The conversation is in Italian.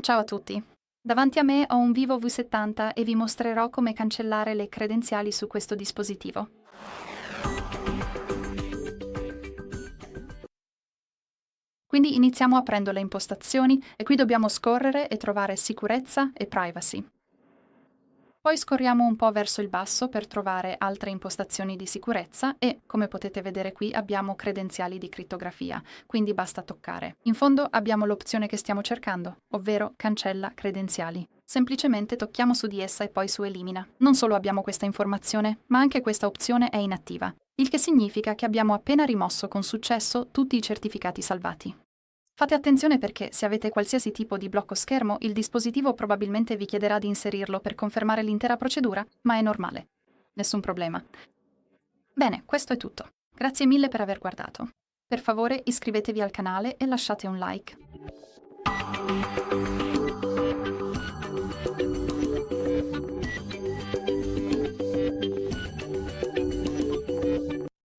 Ciao a tutti. Davanti a me ho un Vivo V70 e vi mostrerò come cancellare le credenziali su questo dispositivo. Quindi iniziamo aprendo le impostazioni e qui dobbiamo scorrere e trovare sicurezza e privacy. Poi scorriamo un po' verso il basso per trovare altre impostazioni di sicurezza e, come potete vedere qui, abbiamo credenziali di crittografia, quindi basta toccare. In fondo abbiamo l'opzione che stiamo cercando, ovvero cancella credenziali. Semplicemente tocchiamo su di essa e poi su elimina. Non solo abbiamo questa informazione, ma anche questa opzione è inattiva, il che significa che abbiamo appena rimosso con successo tutti i certificati salvati. Fate attenzione perché se avete qualsiasi tipo di blocco schermo, il dispositivo probabilmente vi chiederà di inserirlo per confermare l'intera procedura, ma è normale. Nessun problema. Bene, questo è tutto. Grazie mille per aver guardato. Per favore iscrivetevi al canale e lasciate un like.